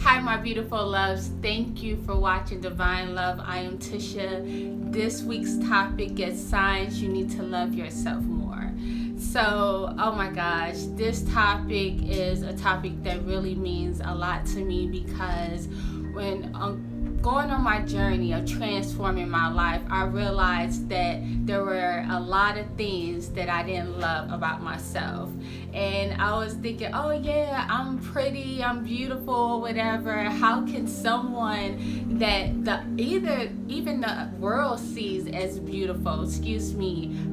Hi, my beautiful loves. Thank you for watching Divine Love. I am Tisha. This week's topic is signs you need to love yourself more. So, oh my gosh, this topic is a topic that really means a lot to me because when going on my journey of transforming my life, I realized that there were a lot of things that I didn't love about myself. And I was thinking, oh yeah, I'm pretty, I'm beautiful, whatever. How can someone that even the world sees as beautiful,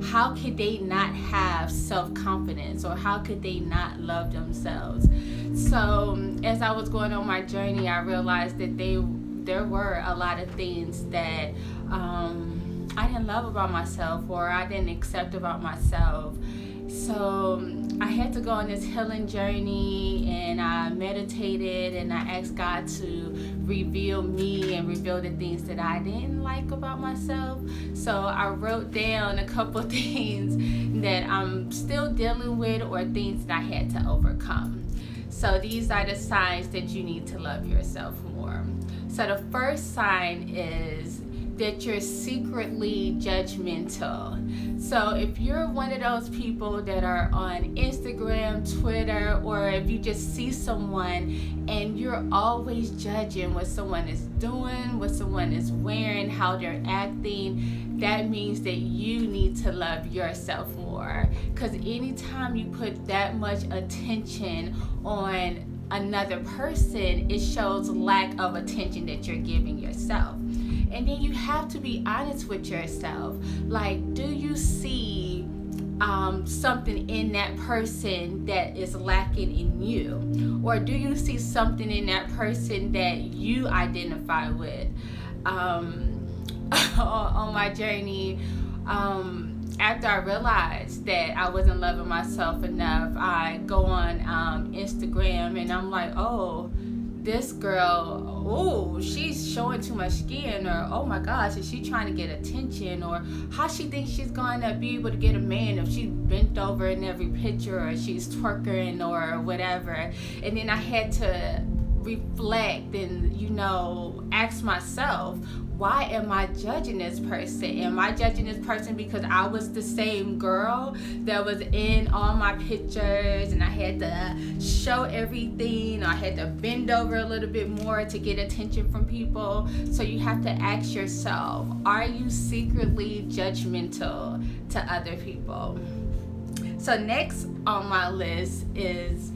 how could they not have self-confidence, or how could they not love themselves? So as I was going on my journey, I realized that there were a lot of things that I didn't love about myself, or I didn't accept about myself. So I had to go on this healing journey, and I meditated, and I asked God to reveal me and reveal the things that I didn't like about myself. So I wrote down a couple things that I'm still dealing with, or things that I had to overcome. So these are the signs that you need to love yourself more. So the first sign is that you're secretly judgmental. So if you're one of those people that are on Instagram, Twitter, or if you just see someone and you're always judging what someone is doing, what someone is wearing, how they're acting, that means that you need to love yourself more. Because anytime you put that much attention on another person, it shows lack of attention that you're giving yourself. And then you have to be honest with yourself. Like, do you see something in that person that is lacking in you? Or do you see something in that person that you identify with? On my journey, after I realized that I wasn't loving myself enough, I go on Instagram, and I'm like, oh, this girl, oh, she's showing too much skin, or oh my gosh, is she trying to get attention, or how she thinks she's going to be able to get a man if she's bent over in every picture, or she's twerking or whatever. And then I had to reflect and ask myself, why am I judging this person? Am I judging this person because I was the same girl that was in all my pictures, and I had to show everything, or I had to bend over a little bit more to get attention from people? So you have to ask yourself, are you secretly judgmental to other people? So next on my list is,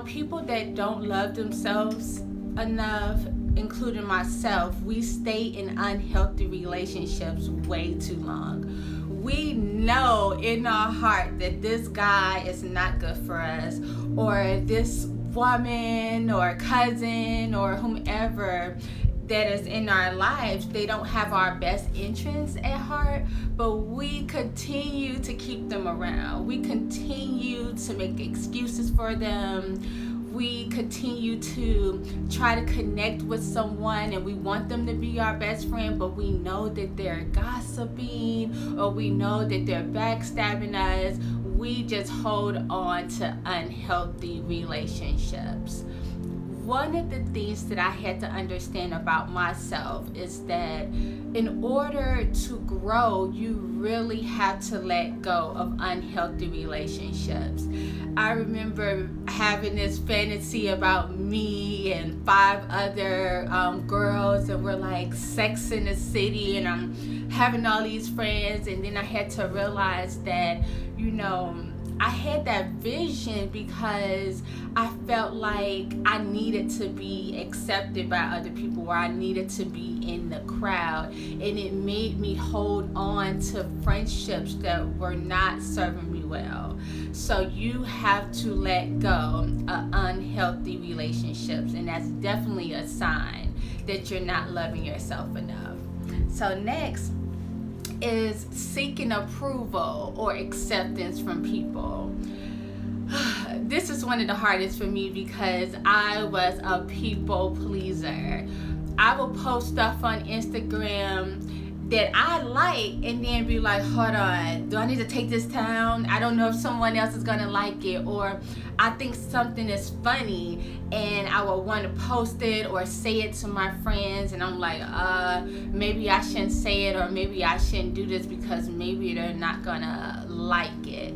people that don't love themselves enough, including myself, we stay in unhealthy relationships way too long. We know in our heart that this guy is not good for us, or this woman or cousin or whomever that is in our lives, they don't have our best interests at heart, but we continue to keep them around. We continue to make excuses for them. We continue to try to connect with someone, and we want them to be our best friend, but we know that they're gossiping, or we know that they're backstabbing us. We just hold on to unhealthy relationships. One of the things that I had to understand about myself is that in order to grow, you really have to let go of unhealthy relationships. I remember having this fantasy about me and 5 other girls, and we're like Sex in the City, and I'm having all these friends, and then I had to realize that, I had that vision because I felt like I needed to be accepted by other people, or I needed to be in the crowd, and it made me hold on to friendships that were not serving me well. So you have to let go of unhealthy relationships, and that's definitely a sign that you're not loving yourself enough. So next is seeking approval or acceptance from people. This is one of the hardest for me because I was a people pleaser. I will post stuff on Instagram that I like, and then be like, hold on, do I need to take this down? I don't know if someone else is gonna like it, or I think something is funny and I will want to post it or say it to my friends, and I'm like, maybe I shouldn't say it, or maybe I shouldn't do this because maybe they're not gonna like it.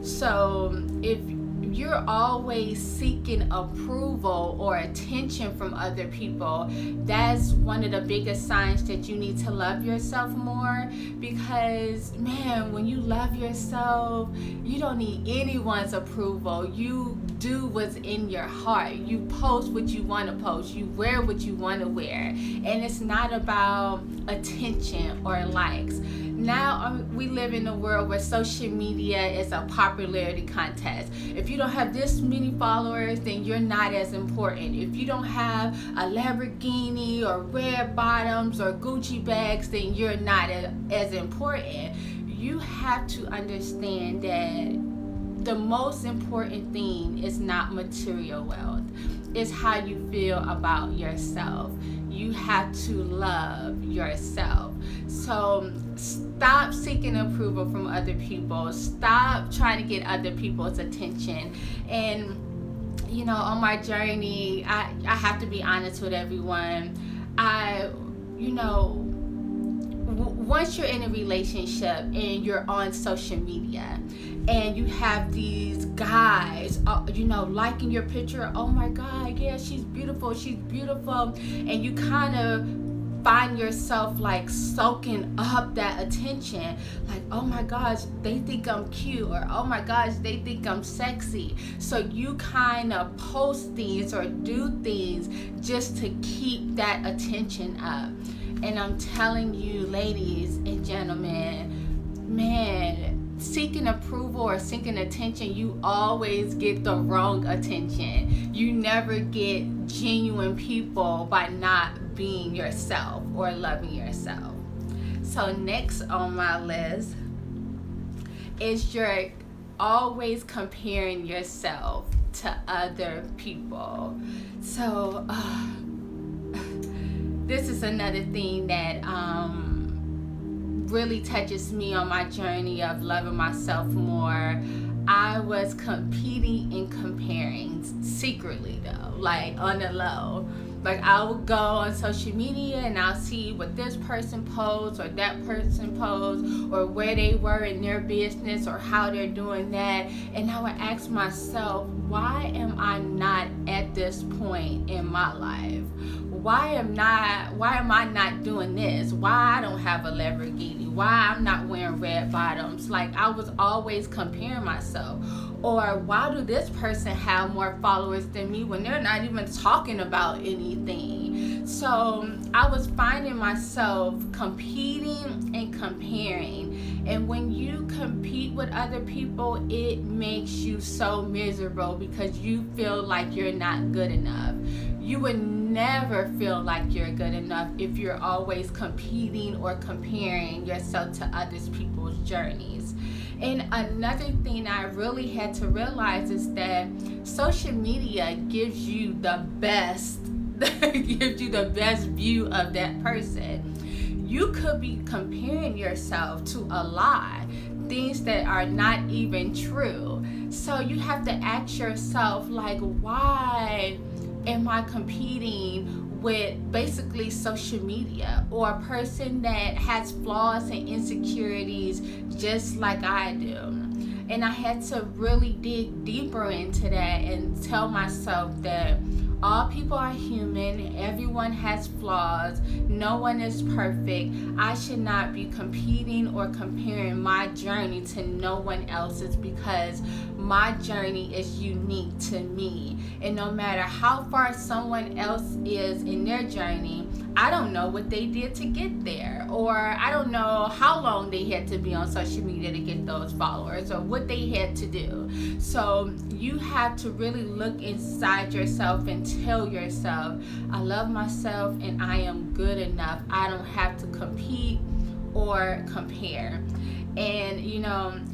So if you're always seeking approval or attention from other people, that's one of the biggest signs that you need to love yourself more. Because, man, when you love yourself, you don't need anyone's approval. You do what's in your heart. You post what you want to post. You wear what you want to wear. And it's not about attention or likes. Now we live in a world where social media is a popularity contest. If you don't have this many followers, then you're not as important. If you don't have a Lamborghini or red bottoms or Gucci bags, then you're not as important. You have to understand that the most important thing is not material wealth. It's how you feel about yourself. You have to love yourself. So stop seeking approval from other people. Stop trying to get other people's attention. And on my journey, I have to be honest with everyone. Once you're in a relationship and you're on social media and you have these guys, liking your picture, oh my God, yeah, she's beautiful, and you kind of find yourself like soaking up that attention, like, oh my gosh, they think I'm cute, or oh my gosh, they think I'm sexy. So you kind of post things or do things just to keep that attention up. And I'm telling you, ladies and gentlemen, man, seeking approval or seeking attention, you always get the wrong attention. You never get genuine people by not being yourself or loving yourself. So next on my list is you're always comparing yourself to other people. So this is another thing that really touches me on my journey of loving myself more. I was competing and comparing secretly, though, like on the low. Like, I would go on social media and I'll see what this person posts or that person posts, or where they were in their business or how they're doing that. And I would ask myself, why am I not at this point in my life? Why am I not doing this? Why I don't have a Lamborghini? Why I'm not wearing red bottoms? Like, I was always comparing myself. Or why do this person have more followers than me when they're not even talking about anything? So I was finding myself competing and comparing. And when you compete with other people, it makes you so miserable because you feel like you're not good enough. You would never feel like you're good enough if you're always competing or comparing yourself to other people's journeys. And another thing I really had to realize is that social media gives you the best view of that person. You could be comparing yourself to a lie, things that are not even true. So you have to ask yourself, like, why am I competing with basically social media, or a person that has flaws and insecurities just like I do? And I had to really dig deeper into that and tell myself that all people are human, everyone has flaws, no one is perfect. I should not be competing or comparing my journey to no one else's, because my journey is unique to me. And no matter how far someone else is in their journey, I don't know what they did to get there, or I don't know how long they had to be on social media to get those followers, or what they had to do. So you have to really look inside yourself and tell yourself, I love myself and I am good enough. I don't have to compete or compare. And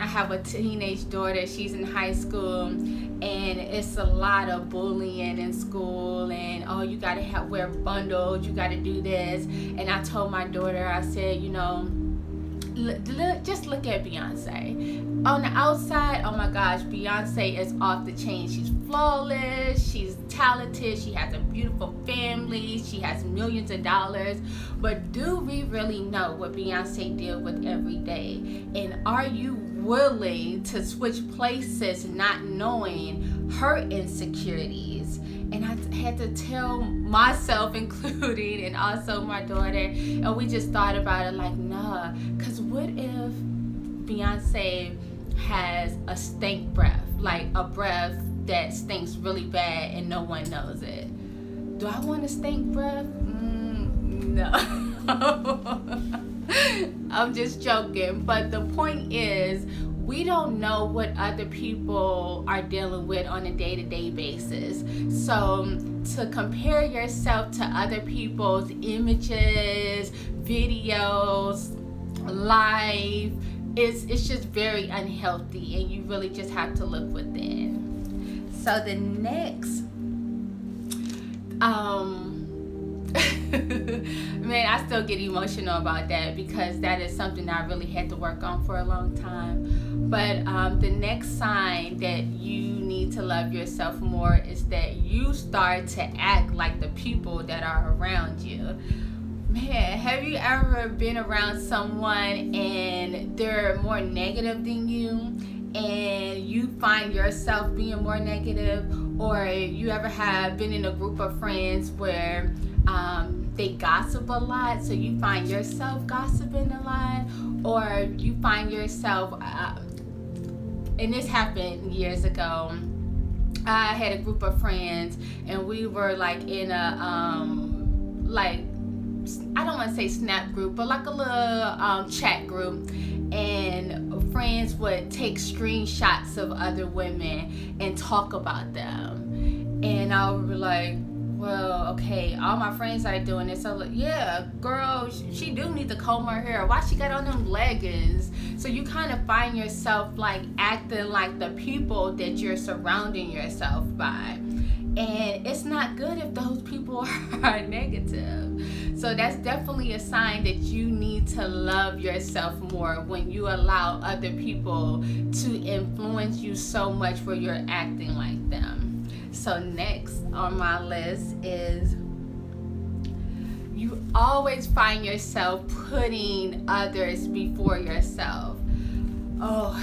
I have a teenage daughter. She's in high school, and it's a lot of bullying in school, and oh, you got to wear bundles, you got to do this. And I told my daughter, I said, just look at Beyonce. On the outside, oh my gosh, Beyonce is off the chain. She's flawless, she's talented, she has a beautiful family, she has millions of dollars. But do we really know what Beyonce deals with every day? And are you willing to switch places not knowing her insecurities? And I had to tell myself, including, and also my daughter, and we just thought about it like, nah, because what if Beyonce has a stink breath, like a breath that stinks really bad and no one knows it? Do I want a stink breath? No. I'm just joking. But the point is, we don't know what other people are dealing with on a day-to-day basis. So to compare yourself to other people's images, videos, life, it's just very unhealthy, and you really just have to look within. So the next man, I still get emotional about that because that is something I really had to work on for a long time. But the next sign that you need to love yourself more is that you start to act like the people that are around you. Man, have you ever been around someone and they're more negative than you, and you find yourself being more negative? Or you ever have been in a group of friends where they gossip a lot, so you find yourself gossiping a lot? Or you find yourself, and this happened years ago, I had a group of friends and we were like in a I don't want to say snap group, but like a little chat group, and friends would take screenshots of other women and talk about them, and I would be like, well, okay, all my friends are doing this. So, like, yeah, girl, she do need to comb her hair. Why she got on them leggings? So you kind of find yourself like acting like the people that you're surrounding yourself by. And it's not good if those people are negative. So that's definitely a sign that you need to love yourself more when you allow other people to influence you so much where you're acting like them. So next on my list is you always find yourself putting others before yourself. Oh,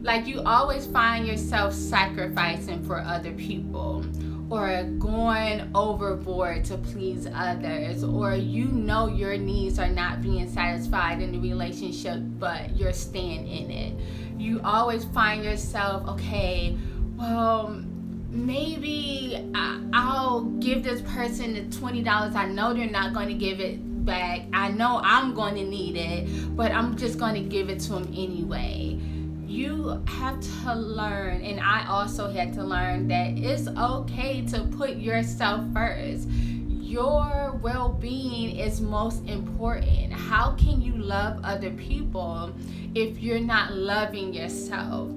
like you always find yourself sacrificing for other people, or going overboard to please others, or you know your needs are not being satisfied in the relationship, but you're staying in it. You always find yourself, okay, well, maybe I'll give this person the $20. I know they're not going to give it back. I know I'm going to need it, but I'm just going to give it to them anyway. You have to learn, and I also had to learn, that it's okay to put yourself first. Your well-being is most important. How can you love other people if you're not loving yourself?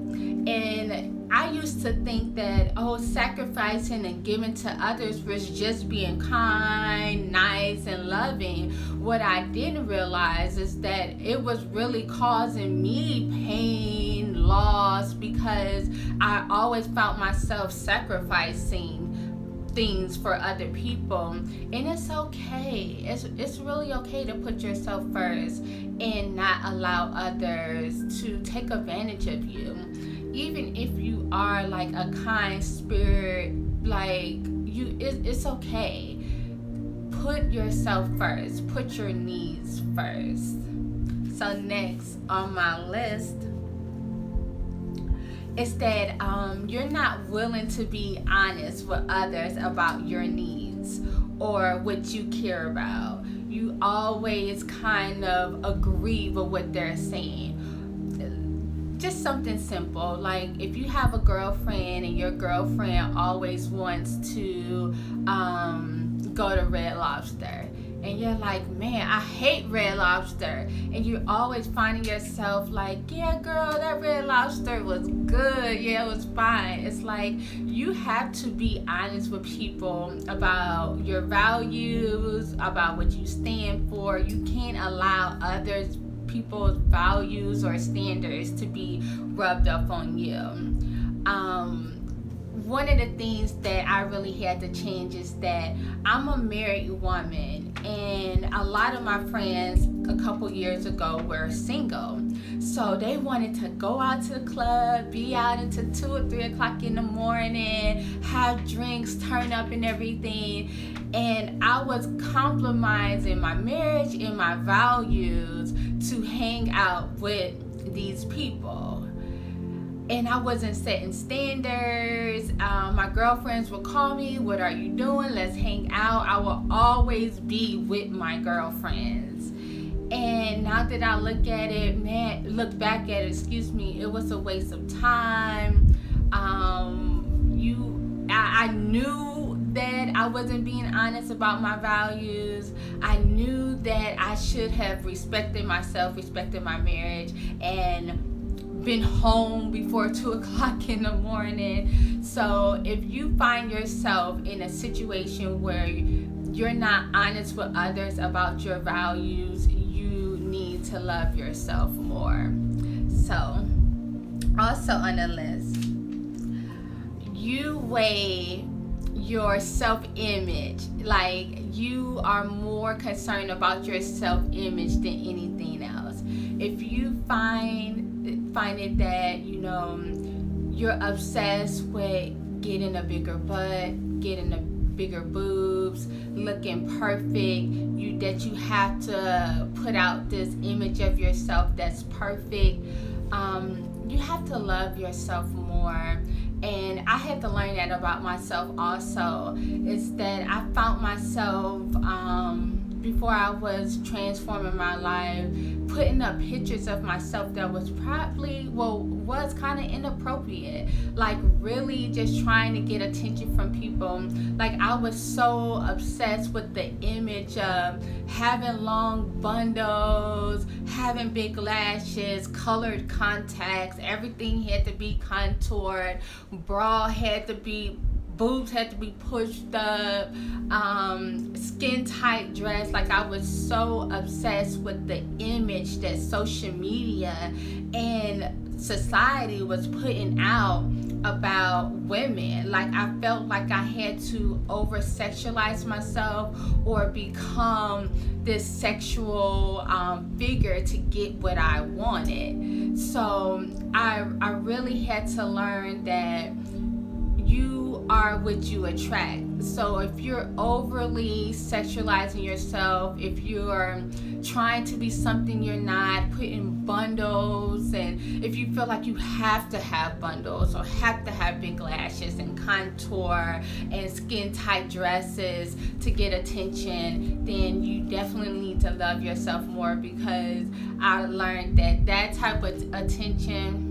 And I used to think that, sacrificing and giving to others was just being kind, nice, and loving. What I didn't realize is that it was really causing me pain, loss, because I always found myself sacrificing things for other people. And it's okay. It's really okay to put yourself first and not allow others to take advantage of you. Even if you are like a kind spirit, like you, it's okay. Put yourself first. Put your needs first. So next on my list is that you're not willing to be honest with others about your needs or what you care about. You always kind of agree with what they're saying. Just something simple, like if you have a girlfriend and your girlfriend always wants to go to Red Lobster, and you're like, man, I hate Red Lobster, and you're always finding yourself like, yeah, girl, that Red Lobster was good, yeah, it was fine. It's like, you have to be honest with people about your values, about what you stand for. You can't allow others people's values or standards to be rubbed off on you. One of the things that I really had to change is that I'm a married woman, and a lot of my friends a couple years ago were single. So they wanted to go out to the club, be out until 2 or 3 o'clock in the morning, have drinks, turn up and everything. And I was compromising my marriage and my values to hang out with these people. And I wasn't setting standards. My girlfriends would call me, what are you doing? Let's hang out. I will always be with my girlfriends. And now that I look back at it, it was a waste of time. I knew that I wasn't being honest about my values. I knew that I should have respected myself, respected my marriage, and been home before 2 o'clock in the morning. So if you find yourself in a situation where you're not honest with others about your values, you need to love yourself more. So also on the list, you weigh your self-image. Like, you are more concerned about your self-image than anything else. If you find it that you're obsessed with getting a bigger butt, getting a bigger boobs, looking perfect, that you have to put out this image of yourself that's perfect, you have to love yourself more. And I had to learn that about myself also, is that I found myself before I was transforming my life, putting up pictures of myself that was was kind of inappropriate. Like, really just trying to get attention from people. Like, I was so obsessed with the image of having long bundles, having big lashes, colored contacts, everything had to be contoured, boobs had to be pushed up, skin tight dress. Like, I was so obsessed with the image that social media and society was putting out about women. Like, I felt like I had to over sexualize myself or become this sexual figure to get what I wanted. So I really had to learn that you are what you attract. So if you're overly sexualizing yourself, if you're trying to be something you're not, putting bundles, and if you feel like you have to have bundles or have to have big lashes and contour and skin tight dresses to get attention, then you definitely need to love yourself more, because I learned that type of attention,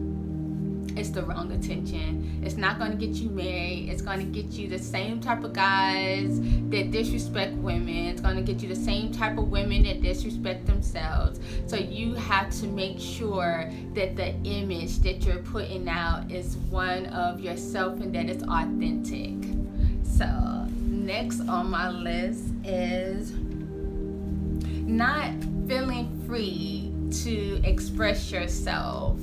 it's the wrong attention. It's not going to get you married. It's going to get you the same type of guys that disrespect women. It's going to get you the same type of women that disrespect themselves. So you have to make sure that the image that you're putting out is one of yourself and that it's authentic. So next on my list is not feeling free to express yourself.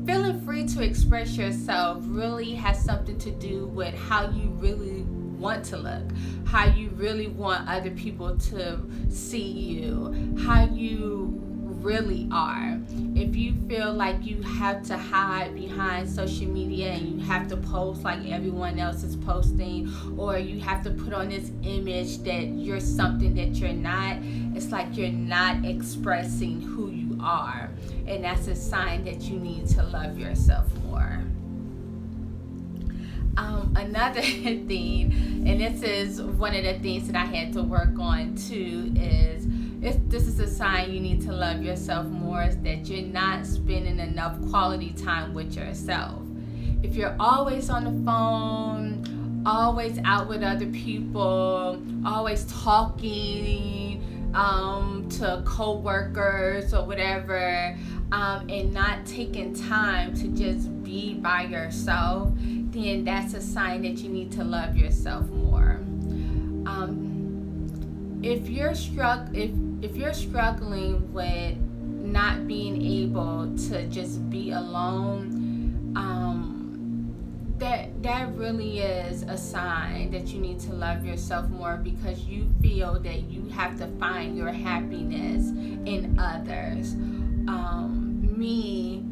Feeling free to express yourself really has something to do with how you really want to look, how you really want other people to see you, how you really are. If you feel like you have to hide behind social media and you have to post like everyone else is posting, or you have to put on this image that you're something that you're not, it's like you're not expressing who you are. And that's a sign that you need to love yourself more. Another thing, and this is one of the things that I had to work on too, is this is a sign you need to love yourself more, is that you're not spending enough quality time with yourself. If you're always on the phone, always out with other people, always talking to co-workers or whatever, and not taking time to just be by yourself, then that's a sign that you need to love yourself more. If you're struggling with not being able to just be alone, that really is a sign that you need to love yourself more, because you feel that you have to find your happiness in others. Me,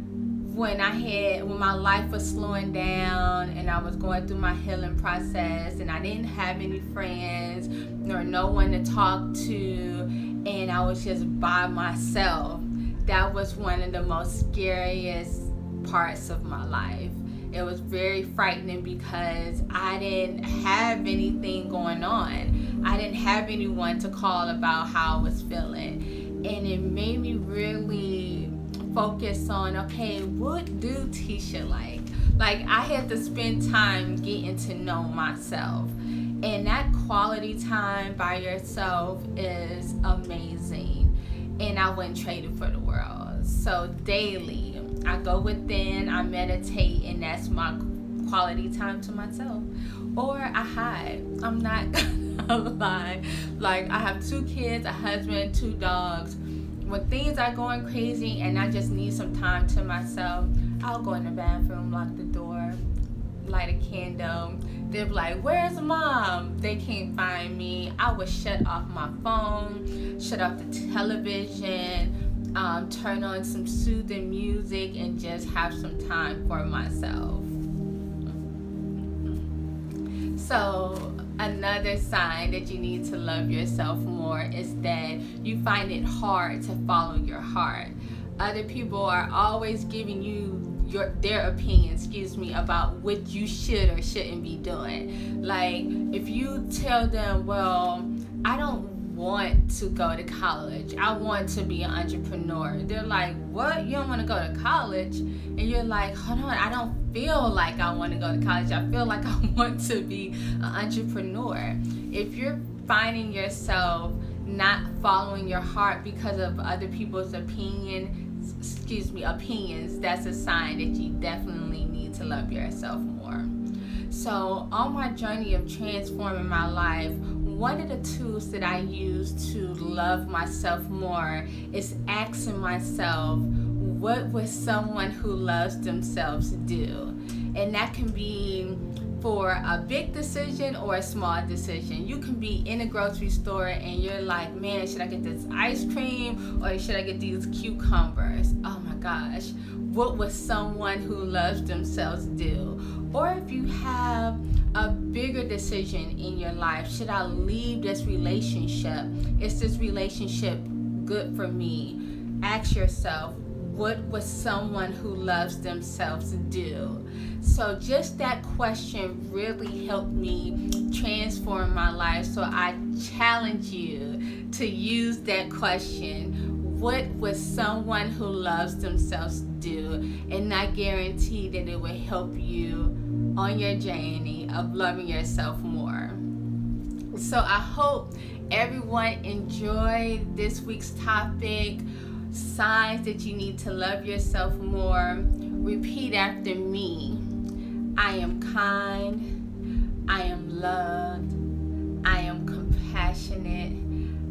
when my life was slowing down and I was going through my healing process and I didn't have any friends nor no one to talk to, and I was just by myself, that was one of the most scariest parts of my life. It was very frightening because I didn't have anything going on. I didn't have anyone to call about how I was feeling. And it made me really focus on, okay, what do Tisha like? Like, I had to spend time getting to know myself. And that quality time by yourself is amazing. And I wouldn't trade it for the world. So daily, I go within, I meditate, and that's my quality time to myself. Or I hide. I'm not gonna lie. Like, I have 2 kids, a husband, 2 dogs. When things are going crazy and I just need some time to myself, I'll go in the bathroom, lock the door, light a candle. They'll be like, "Where's mom?" They can't find me. I would shut off my phone, shut off the television, turn on some soothing music, and just have some time for myself. So another sign that you need to love yourself more is that you find it hard to follow your heart. Other people are always giving you their opinion, about what you should or shouldn't be doing. Like, if you tell them, well, I don't want to go to college, I want to be an entrepreneur, they're like, what? You don't want to go to college? And you're like, hold on, I don't feel like I want to go to college. I feel like I want to be an entrepreneur. If you're finding yourself not following your heart because of other people's opinions, that's a sign that you definitely need to love yourself more. So on my journey of transforming my life, one of the tools that I use to love myself more is asking myself, what would someone who loves themselves do? And that can be for a big decision or a small decision. You can be in a grocery store and you're like, man, should I get this ice cream or should I get these cucumbers? Oh my gosh, what would someone who loves themselves do? Or if you have a bigger decision in your life, should I leave this relationship? Is this relationship good for me? Ask yourself, what would someone who loves themselves do? So just that question really helped me transform my life. So I challenge you to use that question. What would someone who loves themselves do? And I guarantee that it will help you on your journey of loving yourself more. So I hope everyone enjoyed this week's topic, signs that you need to love yourself more. Repeat after me. I am kind, I am loved, I am compassionate,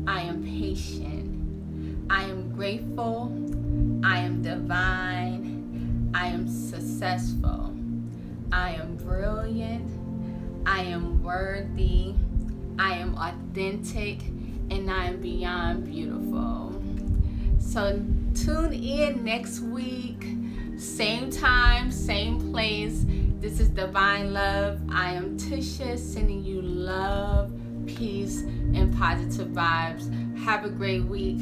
I am patient, I am grateful, I am divine, I am successful, I am brilliant, I am worthy, I am authentic, and I am beyond beautiful. So tune in next week, same time, same place. This is Divine Love. I am Tisha, sending you love, peace, and positive vibes. Have a great week.